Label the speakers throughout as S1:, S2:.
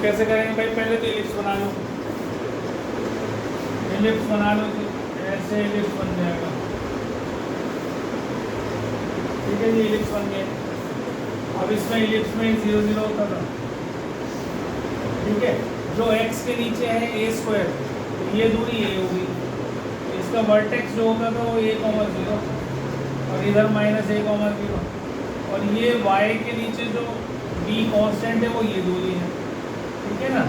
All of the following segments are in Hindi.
S1: कैसे करेंगे भाई? पहले तो इलिप्स बना लो, इलिप्स बना लो जी, ऐसे इलिप्स बन जाएगा। ठीक है जी, इलिप्स बन गया। अब इसमें इलिप्स में 0 0 होता था। ठीक है, जो x के नीचे है a², तो ये दूरी a होगी, इसका वर्टेक्स जो होगा तो वो a,0 और इधर -a,0, और ये y के नीचे जो b कांस्टेंट है वो ये दूरी है। ठीक है ना,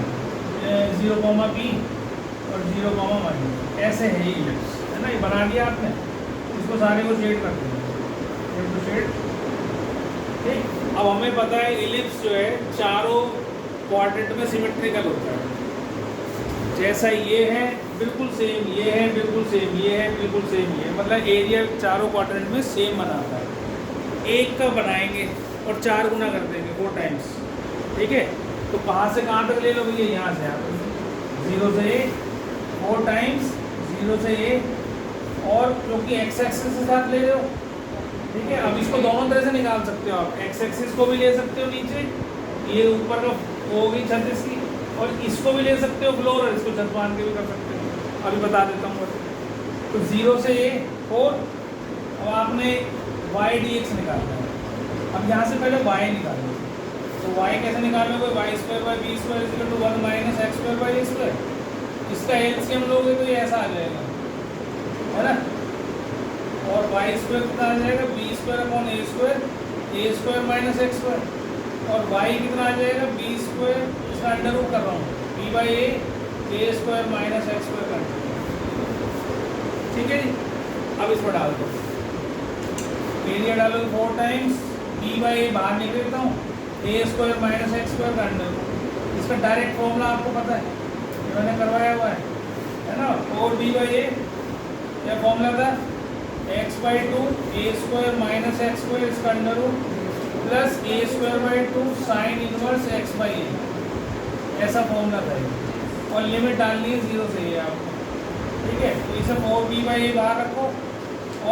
S1: 0, b और 0, ऐसे है ये इलिप्स, है ना। ये बना दिया आपने, इसको सारे को शेड कर दिया, शेड टू शेड। ठीक, अब हमें पता है इलिप्स जो है चारों क्वाड्रेंट में सिमेट्रिकल होता है। जैसा ये है बिल्कुल सेम, ये है बिल्कुल सेम, ये है बिल्कुल सेम, ये मतलब एरिया चारों क्वाड्रेंट में सेम बनाता है। एक का बनाएंगे और 4 गुना कर देंगे 4 टाइम्स। ठीक है, तो कहाँ से कहाँ तक ले लो भैया? यहाँ से आप 0 से a 4 टाइम्स 0 से a, और क्योंकि x एक्सिस के साथ ले लो। ठीक है, अब इसको दोनों तरह से निकाल सकते हो आप, x एक्सिस को भी ले सकते हो नीचे, ये ऊपर का हो गई छत इसकी, और इसको भी ले सकते हो फ्लोर, और इसको छत मान के भी कर सकते हो। अभी बता देता हूँ। तो 0 से a 4, अब आपने y dx निकालना है। अब यहाँ से पहले y निकालो, तो y कैसे निकालोगे? y² / b² = 1 - x² / a²। इसका एलसीएम लोगे तो ये ऐसा आ जाएगा, है ना। और y² कितना आ जाएगा? b² / a², a² - x², और y कितना आ जाएगा? b², इसका अंडर रूट कर रहा हूँ, b/a, a² - x² कर। ठीक है जी, अब इसमें डाल दो, एरिया डालो 4 टाइम्स, b/a बाहर निकल देता हूँ, a² - x² का अंडर रूट। इसका डायरेक्ट फॉर्मूला आपको पता है, ये मैंने करवाया हुआ है ना। 4b/a क्या फॉर्मूला था? x/2 a² - x², इसका under root, plus a²/2 sin inverse x/a, ऐसा फॉर्मूला था ये। और लिमिट डालनी है 0 से a आपको। ठीक है, तो इसे 4b/a बाहर रखो,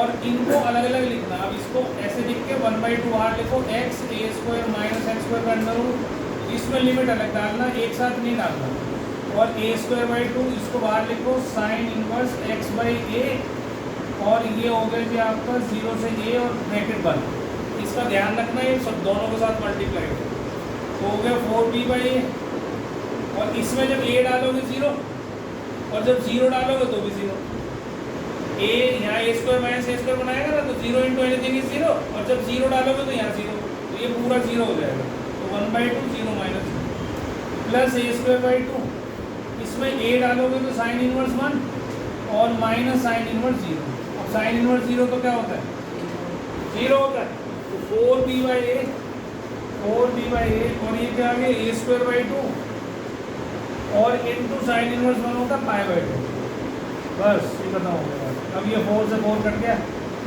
S1: और इनको अलग अलग लिखना। अब इसको ऐसे लिख के 1/2 बाहर लिखो, x a² - x² का अंडर रूट, इसमें लिमिट अलग डालना, एक साथ नहीं डालना। और a²/2 इसको बाहर लिखो, sin इनवर्स x/a, और ये हो गया जी आपका 0 से a और ब्रैकेट बंद। इसका ध्यान रखना, ये सब दोनों के साथ मल्टीप्लाई तो हो गया 4b/a, और इसमें जब a डालोगे 0, और जब 0 डालोगे तो भी 0। a यहाँ a² - a² बनाएगा ना, तो 0 × एनीथिंग इज 0, और जब 0 डालोगे तो यहाँ 0, तो ये पूरा 0 हो जाएगा। तो 1/2 0 - प्लस a²/2, इसमें a डालोगे तो साइन इनवर्स 1, और माइनस साइन इनवर्स 0। अब साइन इनवर्स 0 तो क्या होता है? 0 होता है। तो 4b/a, और ये क्या आ गया? a²/2, और इंटू साइन इनवर्स 1 होता है π/2। बस ये खत्म हो गया। अब ये 4 से 4 कट गया,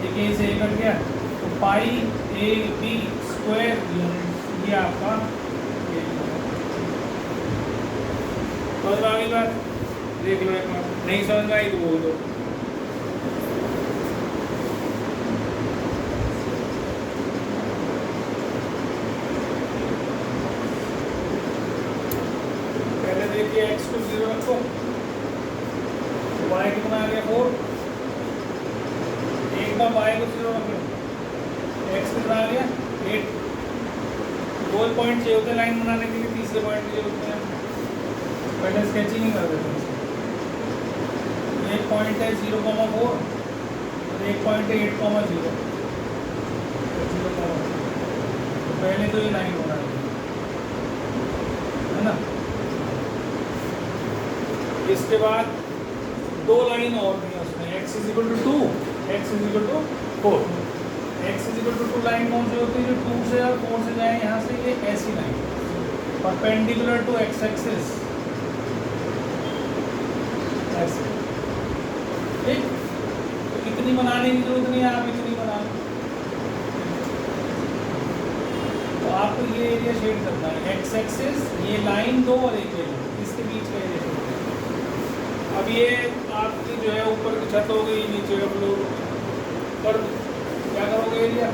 S1: एक a से a कट गया, तो π/a² ये आपका समझ में आ गई बात? देख लो एक बार, नहीं समझ में आई तो बोल दो। पहले देखिए x को 0 रखो, y कितना आ गया 4, एक बार y को 0 रख लो, x कितना आ गया 8। गोल पॉइंट चाहिए होते हैं लाइन बनाने के लिए, तीसरे पॉइंट चाहिए होते हैं। पहले स्केचिंग ही कर देते हैं। एक पॉइंट है 0,4, और एक पॉइंट है 8,0, तो पहले तो ये लाइन होना है ना। इसके बाद 2 लाइन और भी है उसमें, x = 2, x = 4। x = 2 लाइन कौन सी होती है? जो 2 से और 4 से जाए यहाँ से, ये ऐसी line perpendicular to x axis, ऐसे। ठीक, तो इतनी बनाने की जरूरत नहीं है, आप इतनी बना लो। तो आपको ये एरिया शेड करना है, x एक्सिस, ये लाइन 2 और एक ये लाइन, इसके बीच का एरिया शेड। अब ये आपकी जो है ऊपर की छत हो गई, नीचे का फ्लोर, पर क्या करोगे? एरिया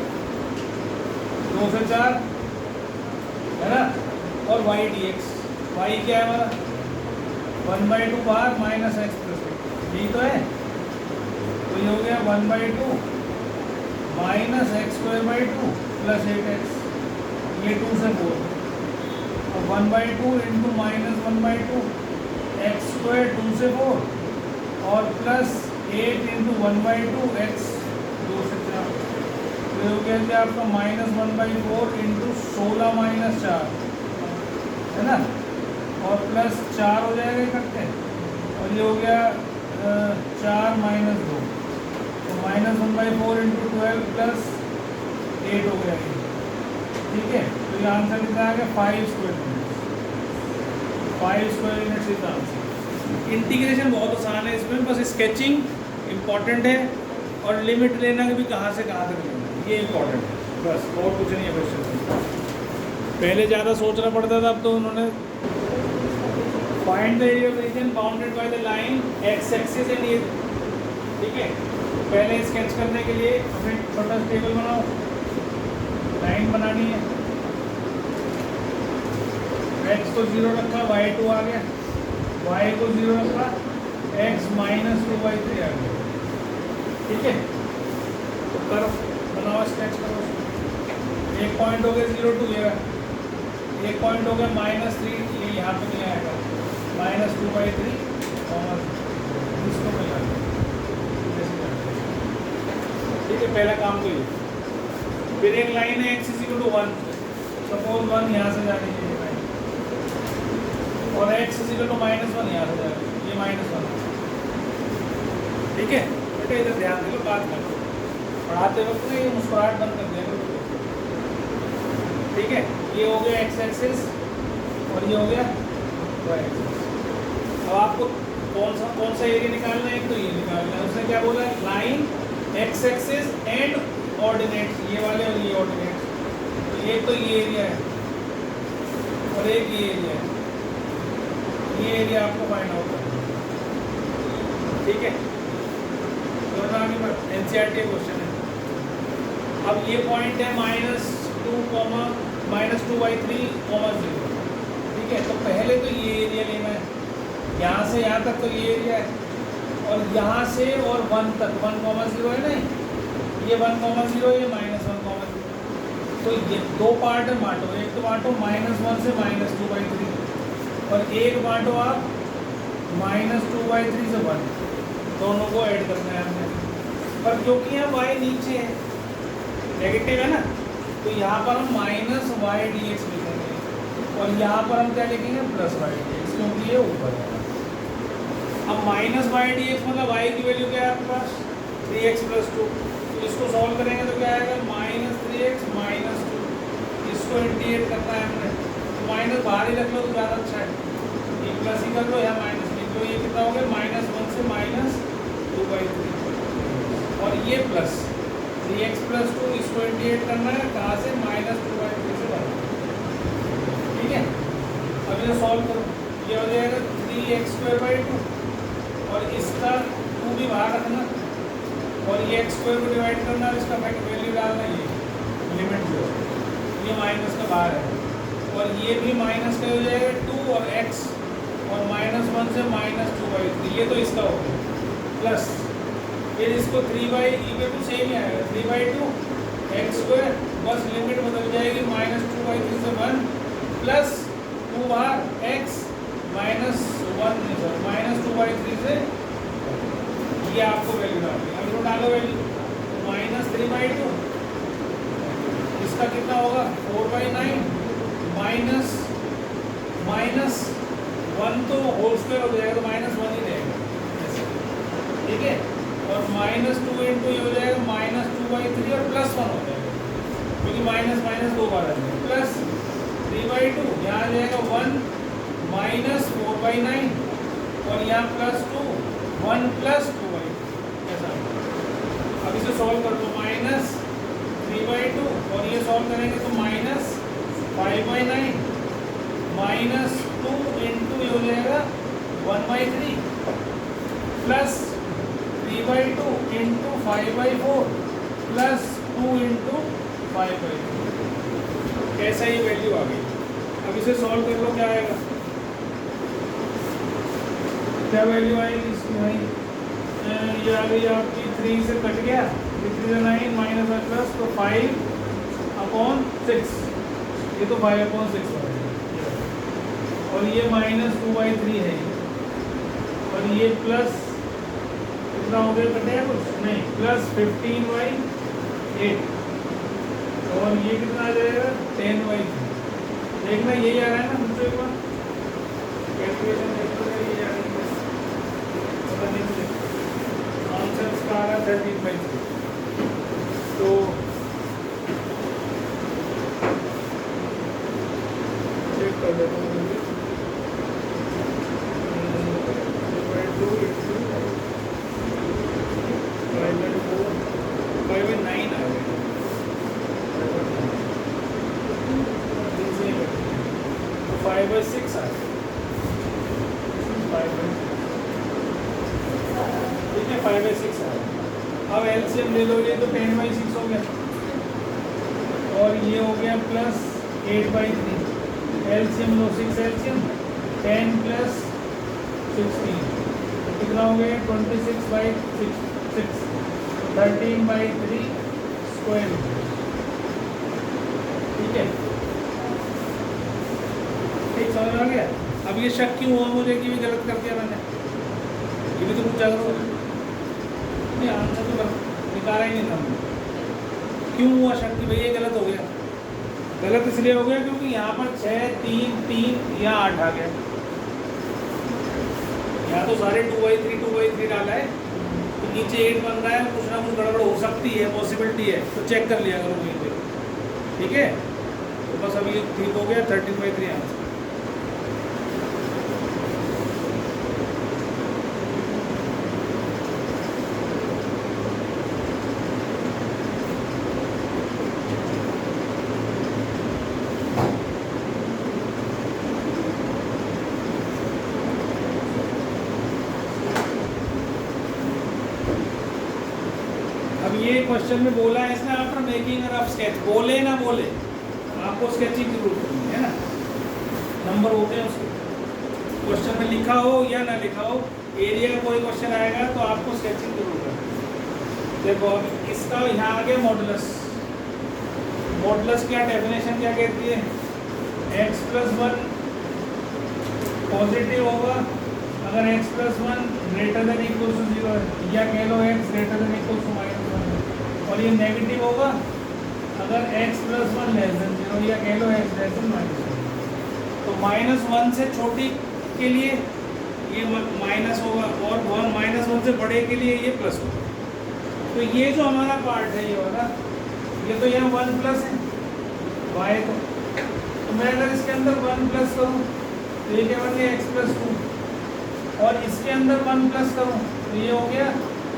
S1: 2 से 4 है ना, और y dx वाई क्या है हमारा 1/2 बार माइनस एक्स प्लस यही तो है। तो ये हो गया 1/2 minus x square by 2 plus 8x, ये 2 से 4 और 1/2 इंटू माइनस 1/2 एक्स स्क्वायर 2 से 4 और प्लस 8 इंटू 1/2 एक्स 2 से 4। तो हो गया कि आपका -1/4 इंटू 16 माइनस 4 है ना, और प्लस 4 हो जाएगा इकट्ठे, और ये हो गया 4 माइनस 2, तो -1/4 इंटू 12 प्लस 8 हो गया ये, ठीक है। तो ये आंसर कितना आ गया 5 square units, 5 square units is answer. Integration बहुत आसान है इसमें, बस स्केचिंग इम्पॉर्टेंट है और लिमिट लेना भी कहाँ से कहाँ तक लेना ये इम्पॉर्टेंट है, बस और कुछ नहीं है क्वेश्चन। पहले ज़्यादा सोचना पड़ता था, अब तो उन्होंने find the area of reason bounded by the line x axis and ये, ठीक है। पहले स्केच करने के लिए हमें छोटा टेबल बनाओ, लाइन बनानी है, एक्स को 0 रखा, वाई 2 आ गया, वाई को 0 रखा, एक्स -2/3 आ गया, ठीक है। तो कर्व बनाओ, स्केच करो। एक पॉइंट हो गया 0 2 ये, एक पॉइंट हो गया -3, ये यहाँ पे नहीं आएगा, -2/3 और इसको मिला, ठीक है। पहला काम तो ये, फिर एक लाइन है x = 1, सपोज 1 यहाँ से जाने की लाइन, और x = -1 यहाँ से जाएगा, ये -1, ठीक है। बेटा इधर ध्यान दे लो, बात कर लो, पढ़ाते वक्त ये मुस्कुराहट बंद कर दिया करो, ठीक है। ये हो गया x एक्सिस और ये हो गया y एक्सिस। अब आपको कौन सा एरिया निकालना है, एक तो ये निकालना है, उसने क्या बोला, line x axis and ordinates, ये वाले और ये ऑर्डिनेट्स, तो एक तो ये एरिया है और एक ये एरिया है, ये एरिया आपको फाइंड आउट करना है, ठीक है। तो आगे बढ़, एनसीईआरटी क्वेश्चन है। अब ये पॉइंट है -2/3, 0, ठीक है। तो पहले तो ये एरिया लेना है, यहाँ से यहाँ तक तो ये एरिया है, और यहाँ से और 1 तक 1,0 है ना, ये 1,0, ये -1,0, तो ये दो पार्ट में बांटो, एक तो बांटो -1 से -2/3 और एक बांटो आप -2/3 से 1, दोनों को ऐड करना है हमने। पर क्योंकि यहाँ y नीचे है, नेगेटिव है ना, तो यहाँ पर हम -y/dx लिखेंगे और यहाँ पर हम क्या लिखेंगे +y/dx, क्योंकि ये ऊपर है। अब -y/dx मतलब y की वैल्यू क्या है आपके पास 3x + 2, तो इसको सॉल्व करेंगे तो क्या आएगा -3x - 2, इसको इंटीग्रेट करना है हमने, तो माइनस बाहर ही रख लो तो ज़्यादा अच्छा है, ये प्लस ही कर लो या माइनस लिख लो, ये कितना हो गया -1 से -2/3 और ये प्लस 3x + 2, इसको इंटीग्रेट करना है कहाँ से -2/3 से बाहर, ठीक है। अब ये सॉल्व करो, ये हो जाएगा 3x²/2 और इसका 2 भी बाहर रखना और ये x² को डिवाइड करना और इसका वैल्यू डालना, ये लिमिट जो है ये माइनस का बाहर है, और ये भी माइनस का हो जाएगा 2 और x और -1 से -2/3, ये तो इसका हो गया, प्लस फिर इसको 3/2 सेम ही आएगा 3/2 x², बस लिमिट बदल जाएगी -2/3 से 1 प्लस 2 बाहर x -2/3 से, ये आपको वैल्यू डालनी है। अब डालो वैल्यू -3/2, इसका कितना होगा 4/9 माइनस 1 तो होल स्क्वायर हो जाएगा तो -1 ही रहेगा, ठीक है। और -2 इंटू ये हो जाएगा -2/3 और +1 हो जाएगा, क्योंकि माइनस 2 बार आ जाएगा, प्लस 3/2, यहाँ आ जाएगा 1 -4/9 और यहाँ +2 1 + 2/2, ऐसा। अब इसे सॉल्व कर दो, -3/2 और ये सॉल्व करेंगे तो -5/9 -2 इंटू ये हो जाएगा 1/3 प्लस 3/2 इंटू 5/4 प्लस 2 इंटू 5/4, कैसा ये वैल्यू आ गई। अब इसे सॉल्व कर लो, क्या आएगा क्या वैल्यू आएगी इसकी भाई? ये आ गई आपकी 3 से कट गया, 3 9 माइनस वन प्लस, तो 5/6, ये तो 5/6 है, और ये -2/3 है, और ये प्लस कितना हो गया, कटेगा कुछ नहीं, प्लस 15/8, और ये कितना आ जाएगा 10/3। देखना यही आ रहा है ना मुझे, एक बार कैलकुलेशन देखो, ये आ रही है, पता नहीं मुझे आंसर इसका आ रहा है 13/3। तो चेक कर देता हूँ, तो 5/6 आ गया, ठीक है, 5/6 आ गया। अब एलसीएम ले लो, ये तो 10/6 हो गया, और ये हो गया प्लस 8/3, एलसीएम लो, 6 एलसीएम, 10 प्लस 16, कितना हो गया 26/6, 13/3 स्क्वायर, ठीक है, ठीक समझ आ गया। अब ये शक क्यों हुआ मुझे कि भी गलत कर दिया मैंने, ये भी तो कुछ जागरूक नहीं, आंसर तो निकाला ही नहीं था मैंने। क्यों हुआ शक कि भाई ये गलत हो गया? गलत इसलिए हो गया क्योंकि यहाँ पर 6 3 3 या 8 आ गया, यहाँ तो सारे 2/3 डाला है, तो नीचे 8 बन रहा है, कुछ ना कुछ गड़बड़ हो सकती है, पॉसिबिलिटी है, तो चेक कर लिया करो वहीं पे, ठीक है। तो बस अभी ठीक हो गया 13/3 आंसर। क्वेश्चन में बोला है इसने आफ्टर मेकिंग रफ स्केच, बोले ना बोले आपको स्केचिंग जरूर करनी है ना, नंबर होते हैं उसके, क्वेश्चन में लिखा हो या ना लिखा हो, एरिया का कोई क्वेश्चन आएगा तो आपको स्केचिंग जरूर करनी है। देखो अब इसका यहाँ आ गया मॉडुलस, मॉडुलस क्या डेफिनेशन क्या कहती है, x+1 पॉजिटिव होगा अगर x+1 greater than equal to 0 है, या कह लो x greater than equal to -1 है, और ये नेगेटिव होगा अगर x+1 लेस देन 0, या कह लो x लेस देन -1। तो -1 से छोटी के लिए ये माइनस होगा, और -1 से बड़े के लिए ये प्लस होगा। तो ये जो हमारा पार्ट है ये वाला, ये तो यहाँ 1 प्लस है y को, तो मैं अगर इसके अंदर 1 प्लस करूँ तो ये क्या बन गया x+2, और इसके अंदर 1 प्लस करूँ तो ये हो गया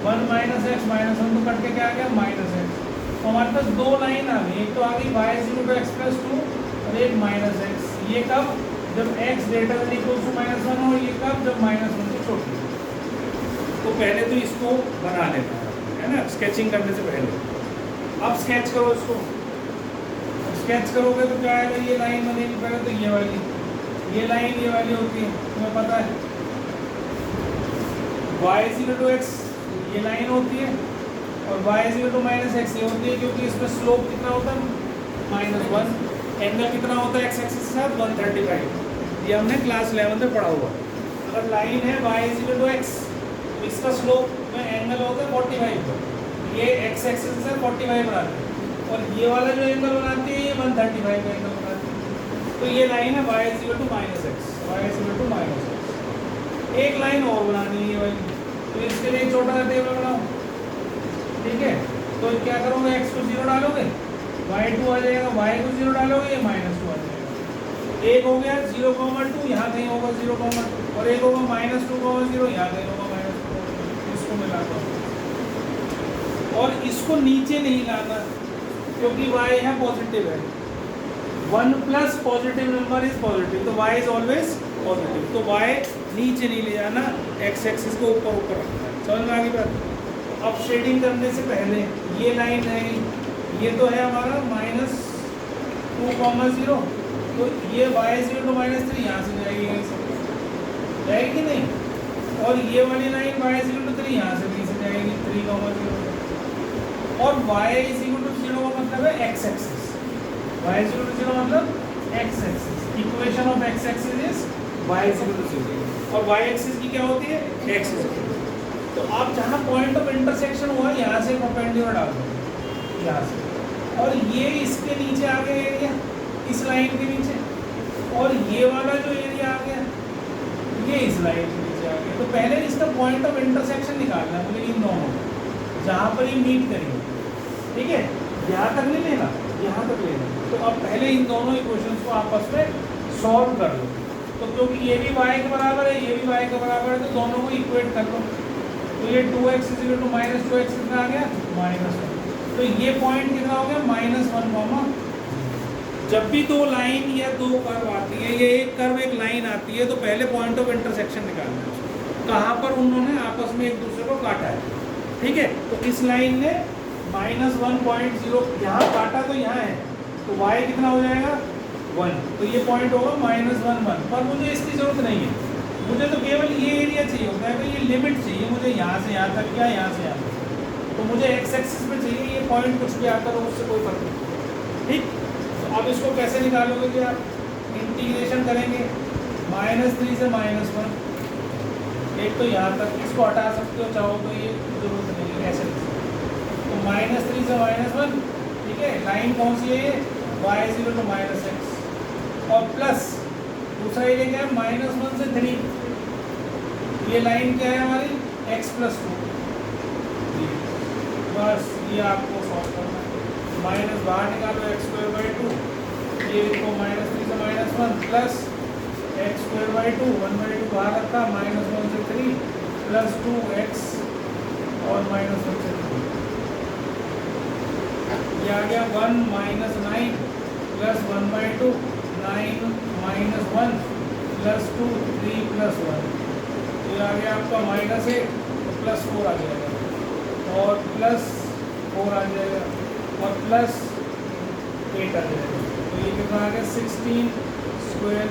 S1: 1 - x -1, तो कट के क्या आ गया -x। तो हमारे पास दो लाइन आ गई, एक तो आ गई y0 to x+2 और एक -x। ये कब? जब x greater than equal to -1 हो, और ये कब? जब -1 से छोटी। तो पहले तो इसको बना लेना है ना, स्केचिंग करने से पहले। अब स्केच करो इसको, स्केच करोगे तो क्या आएगा, ये लाइन बनेगी पहले तो ये वाली, ये लाइन ये वाली होती है, तुम्हें पता है y0 to x ये लाइन होती है, और y0 to -x ये होती है, क्योंकि इसमें स्लोप कितना होता है -1, एंगल कितना होता है x एक्सिस के साथ 135, ये हमने क्लास 11 में पढ़ा हुआ। अगर लाइन है y0 to x, इसका स्लोप में एंगल होता है 45 पर, ये x एक्सिस से 45 बनाते हैं, और ये वाला जो एंगल बनाती है ये 135 का एंगल बनाती है। तो ये लाइन है y0 to -x, y0 to -x। एक लाइन और बनानी है ये वाली, तो इसके लिए छोटा सा टेबल बनाओ, ठीक है। तो क्या करोगे, x को 0 डालोगे, y2 आ जाएगा, y को 0 डालोगे, ये -2 आ जाएगा। एक हो गया 0,2, यहाँ कहीं होगा 0,2, और एक होगा -2,0, यहाँ कहीं होगा -2, इसको मिला दो। और इसको नीचे नहीं लाना, क्योंकि y है पॉजिटिव है, 1 plus positive number is positive, तो y इज ऑलवेज पॉजिटिव, तो y नीचे नहीं ले जाना, x एक्सिस को ऊपर ऊपर रखना है। समझ में आ गई बात? अब शेडिंग करने से पहले ये लाइन है, ये तो है हमारा -2,0, तो ये y0 to -3 यहाँ से जाएगी, यहीं से जाएगी कि नहीं, और ये वाली line y is equal to 3 यहाँ से 3 से जाएगी 3 0 और y इज इक्वल टू 0 का मतलब है x axis, y is equal to 0 मतलब x axis, equation of x axis is y is equal to 0 और y एक्सिस की क्या होती है x एक्सिस। तो आप जहाँ पॉइंट ऑफ इंटरसेक्शन हुआ यहाँ से परपेंडिकुलर डाल दो यहाँ से, और ये इसके नीचे आ गया एरिया, इस लाइन के नीचे, और ये वाला जो एरिया आ गया ये इस लाइन के नीचे आ गया। तो पहले इसका पॉइंट ऑफ इंटरसेक्शन निकालना है मुझे इन दोनों जहाँ पर ये मीट करेंगे, ठीक है, यहाँ तक नहीं लेना, यहाँ तक लेना। तो अब पहले इन दोनों इक्वेशंस को आपस में सॉल्व कर लो। तो क्योंकि ये भी y के बराबर है, ये भी y के बराबर है, तो दोनों को इक्वेट कर लो। तो ये 2x is equal to minus 2x कितना आ गया -1। तो ये पॉइंट कितना हो गया -1, जब भी दो लाइन या दो कर्व आती है, ये एक कर्व एक लाइन आती है, तो पहले पॉइंट ऑफ इंटरसेक्शन निकालना है कहाँ पर उन्होंने आपस में एक दूसरे को काटा है, ठीक है। तो इस लाइन ने -1.0 यहाँ काटा तो यहाँ है, तो y कितना हो जाएगा 1, तो ये पॉइंट होगा -1 पर मुझे इसकी ज़रूरत नहीं है, मुझे तो केवल ये एरिया चाहिए होता है, तो ये लिमिट चाहिए मुझे यहाँ से यहाँ तक या यहाँ से यहाँ तक, तो मुझे x एक्सिस पे चाहिए, ये पॉइंट कुछ भी आता है उससे कोई फर्क नहीं, ठीक। तो अब इसको कैसे निकालोगे कि आप इंटीग्रेशन करेंगे -3 से -1, एक तो यहाँ तक, इसको हटा सकते हो चाहो तो, ये जरूरत नहीं है ऐसे लिख सकते। तो -3 से -1, ठीक है, लाइन कौन सी है, y is equal to -x, और प्लस दूसरा एरिया क्या है -1 से 3, ये लाइन क्या है हमारी x + 2, बस ये आपको सॉल्व करना है। माइनस बाहर निकालो x²/2, ये देखो -3 से -1 प्लस x²/2, 1/2 बाहर रखा, -1 से 3 प्लस 2x और -1 से 3, ये आ गया 1 - 9 प्लस 1/2, 9 - 1 प्लस 2, 3 प्लस 1, ये आ गया आपका -8 प्लस 4 आ जाएगा, और प्लस 4 आ जाएगा, और प्लस 8 आ जाएगा। तो ये कितना आ गया 16 स्क्वायर,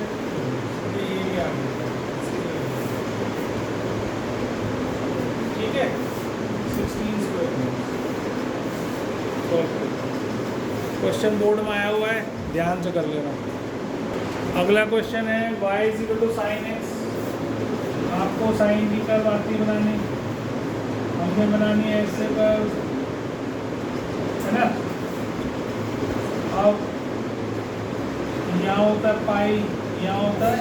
S1: ये एरिया आ गया, ठीक है, 16 स्क्वायर। क्वेश्चन बोर्ड में आया हुआ है, ध्यान से कर लेना। अगला क्वेश्चन है y is equal to sin x, आपको साइन की कर्व आती बनानी, हमें बनानी है इससे कर्व, है ना। अब यहाँ होता है पाई, यहाँ होता है,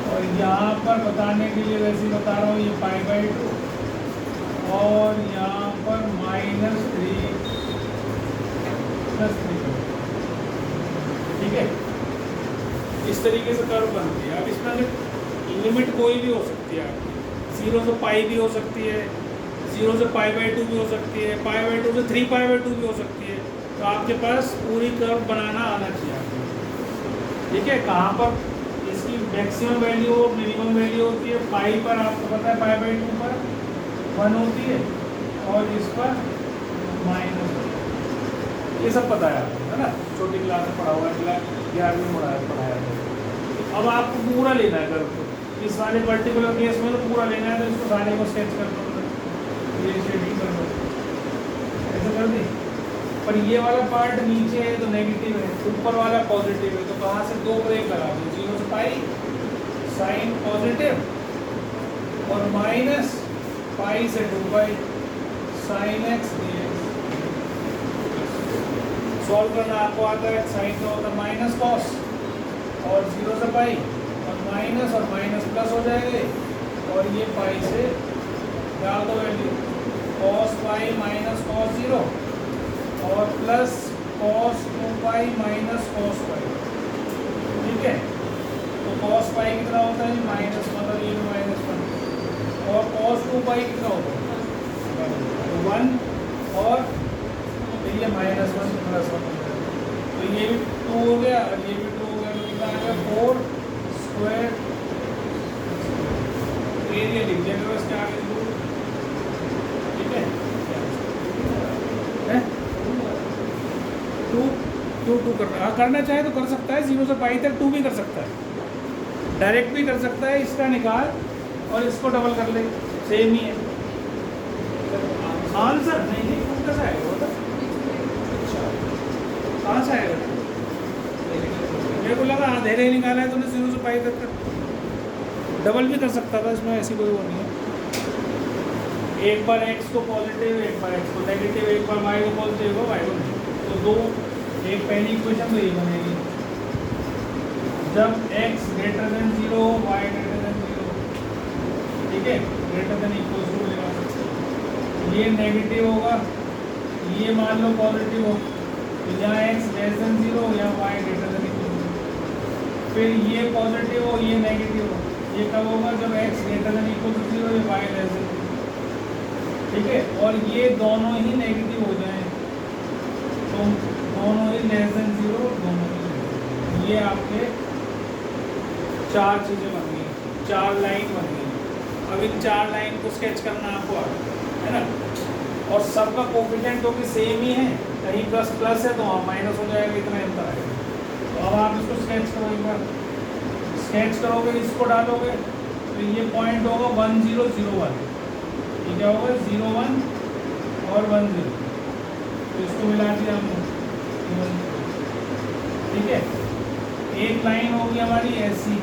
S1: और यहाँ पर बताने के लिए वैसे ही बता रहा हूँ, ये π/2 और यहाँ पर -3 + 3, ठीक है, इस तरीके से कर्व बनती है। अब इसमें लिमिट कोई भी हो सकती है आपकी, 0 से पाई भी हो सकती है, 0 से π/2 भी हो सकती है, π/2 से 3π/2 भी हो सकती है। तो आपके पास पूरी कर्व बनाना आना चाहिए आपको, ठीक है। कहाँ पर इसकी मैक्सिमम वैल्यू और मिनिमम वैल्यू होती है, पाई पर आपको पता है π/2 पर 1 होती है, और इस पर -1, ये सब पता है आपको, है ना, छोटी क्लास में पढ़ा हुआ है, 11वीं में पढ़ाया है। अब आपको पूरा लेना है कर्व को, इस वाले पर्टिकुलर केस में तो पूरा लेना है, तो इसको सारे को स्केच कर दो, ये शेडिंग कर दो, ऐसे कर दी। पर ये वाला पार्ट नीचे है तो नेगेटिव है, ऊपर वाला पॉजिटिव है, तो कहाँ से 2 ब्रेक लगा दो, 0 से पाई साइन पॉजिटिव, और माइनस पाई से 2π साइन x dx। सॉल्व करना आपको आता है, साइन का होता है माइनस कॉस, और 0 से पाई, और माइनस और माइनस प्लस हो जाएंगे, और ये पाई से डाल दो value, cos pi minus cos 0 और प्लस cos 2π माइनस cos पाई, ठीक है। तो cos पाई कितना होता है -1, मतलब ये -1, और cos 2π कितना होता है 1, और ये -1 + 1, तो ये भी 2 हो गया और ये भी 2 हो गया, तो कितना आ गया 4 स्क्वायर, एरिया लिख देंगे उसके आगे, ठीक है। 2 करना चाहे तो कर सकता है, 0 से पाई तक 2 भी कर सकता है, डायरेक्ट भी कर सकता है, इसका निकाल और इसको डबल कर ले, सेम ही है आंसर। नहीं नहीं उनका सा आएगा बता। अच्छा कहाँ से आएगा? मेरे को लगा अंधेरे ही निकाला है तूने 0 से पाई तक का। डबल भी कर सकता था इसमें, ऐसी कोई वो नहीं है। एक बार x को पॉजिटिव, एक बार x को नेगेटिव, एक बार y को पॉजिटिव, एक बार y को नेगेटिव, तो दो एक पहली इक्वेशन तो ये बनेगी जब x greater then 0 y greater then 0, ठीक है, ग्रेटर देन इक्वल टू लेगा, ये नेगेटिव होगा, ये मान लो पॉजिटिव हो, तो यहाँ x लेस देन 0 या y greater than equal to, फिर ये पॉजिटिव हो ये नेगेटिव हो, ये कब होगा जब x greater than equal to 0 या y लेस देन, ठीक है, और ये दोनों ही नेगेटिव हो जाएं तो दोनों ही लेस देन 0, दोनों ही, ये आपके चार चीज़ें बन गई, चार लाइन बन गई। अब इन चार लाइन को स्केच करना आपको आ गया है ना, और सबका कोफिशिएंट तो कि सेम ही है, कहीं प्लस प्लस है तो वहाँ माइनस हो जाएगा, इतना अंतर आएगा। तो अब आप इसको स्केच करो, एक बार स्केच करोगे, इसको डालोगे तो ये पॉइंट होगा 1 0 0 1, ये क्या होगा 0 1 और 1 0, तो इसको मिला दिया हमने, ठीक है। एक लाइन होगी हमारी ऐसी,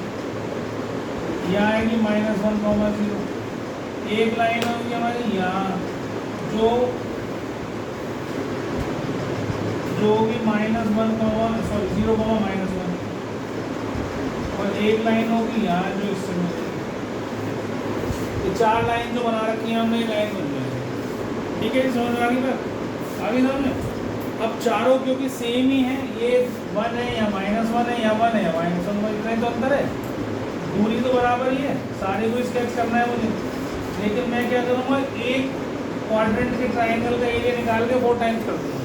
S1: यहाँ आएगी -1, 0, एक लाइन होगी हमारी यहाँ जो होगी -1, 0, -1, और एक लाइन होगी यहाँ जो इससे मिलेगी। ये चार लाइन जो बना रखी है हमने, लाइन बन जाएगी, ठीक है, समझ आ गई बात? आगे समझ। अब चारों क्योंकि सेम ही है, ये 1 है या -1 है या 1 है या -1, इतना ही तो अंतर है, दूरी तो बराबर ही है, सारे को स्केच करना है मुझे। लेकिन मैं क्या करूँगा, एक क्वाड्रेंट के ट्राइंगल का एरिया निकाल के 4 टाइम्स कर दूँगा,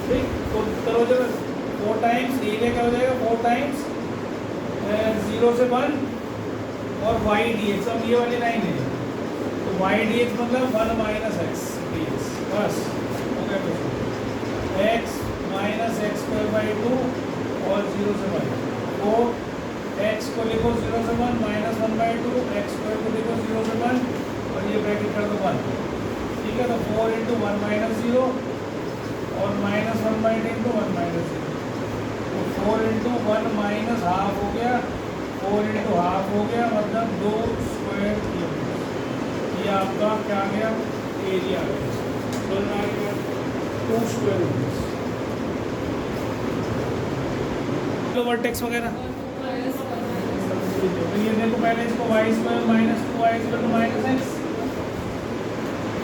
S1: ठीक, तो करो जब 4 टाइम्स, एरिया क्या हो जाएगा 4 टाइम्स 0 से 1 और y dx, अब ये वाली लाइन है तो y dx मतलब 1 - x dx, बस हो गया क्वेश्चन। x - x²/2 और 0 से 1, तो x को लिखो 0 से 1 -1/2, x² को लिखो 0 से 1 और ये ब्रैकेट कर दो 1, ठीक है। तो 4 × 1 - 0 और -1/2 × 1 - 0, तो 4 × 1 - हाफ हो गया, 4 × हाफ हो गया, मतलब 2 स्क्वायर किलोमीटर। ये आपका क्या आ गया, एरिया आ गया, 2 स्क्वायर मीटर्स। वर्टेक्स वगैरह तो ये देखो, पहले इसको y² -2y -x,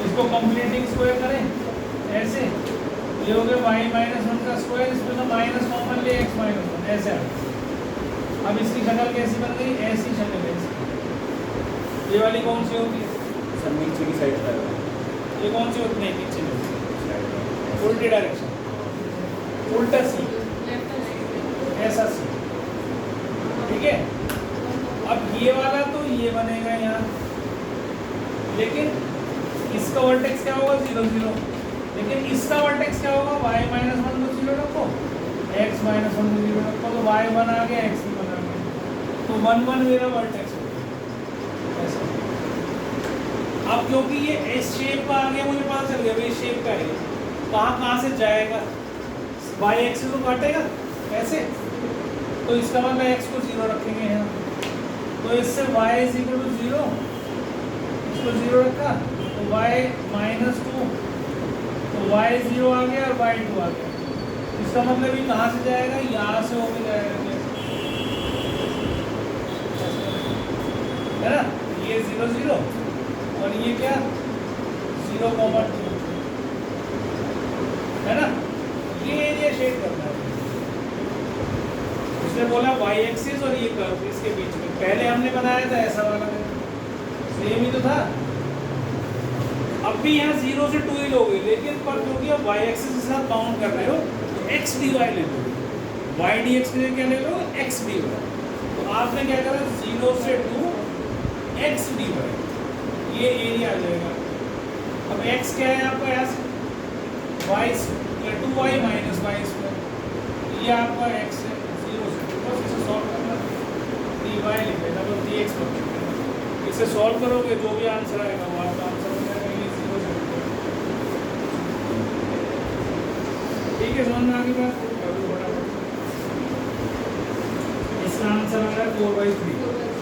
S1: इसको कंप्लीटिंग स्क्वायर करें ऐसे, ये हो गया y -1 का स्क्वायर, इसमें तो माइनस कॉमन ले x -1, ऐसे आ गया। अब इसकी शक्ल कैसी बन गई, ऐसी शक्ल है इसकी। ये वाली कौन सी होगी,
S2: सर नीचे की साइड पर,
S1: ये कौन सी होती है, नीचे में उल्टी डायरेक्शन, उल्टा सी, ऐसा सी, ठीक है। अब ये वाला तो ये बनेगा यहाँ, लेकिन इसका वर्टेक्स क्या होगा 0 0, लेकिन इसका वर्टेक्स क्या होगा y -1 को 0 रखो, x -1 को 0 रखो, तो y 1 आ गया, x 1 आ गया, तो 1 1 मेरा वर्टेक्स हो गया ऐसा। अब क्योंकि ये इस शेप का आ गया, मुझे पता चल गया भाई शेप का है, कहाँ से जाएगा, y एक्सिस को काटेगा ऐसे, तो इसका मतलब x को 0 रखेंगे यहाँ, तो इससे y = 0, इसको 0 रखा तो y -2, तो y 0 आ गया और y 2 आ गया, इसका मतलब ये कहाँ से जाएगा, यहाँ से होकर जाएगा, है ना, ये 0 0 और ये क्या 0, 2, है ना, ये एरिया शेड करना है। उसने बोला y एक्सिस और ये कर्व इसके बीच में, पहले हमने बनाया था ऐसा वाला, सेम ही तो था। अब भी यहाँ 0 से 2 ही लोगे, लेकिन पर क्योंकि अब y एक्सिस के साथ बाउंड कर रहे हो तो x dy ले लो, y dx के लिए क्या ले लो, x dy। तो आपने क्या करा, 0 से 2 x dy, ये एरिया आ जाएगा। अब x क्या है आपका, यहाँ से y 2y - y², ये आपका x है 0 से 2, बस इसे सॉल्व करना। डी वाई लिख लेना, बस डी एक्स मत लिखना। इसे सॉल्व करोगे जो भी आंसर आएगा वो आपका आंसर हो जाएगा। ये 0 से ठीक है, समझ में आ गई बात। इसका आंसर आ रहा है 4/3।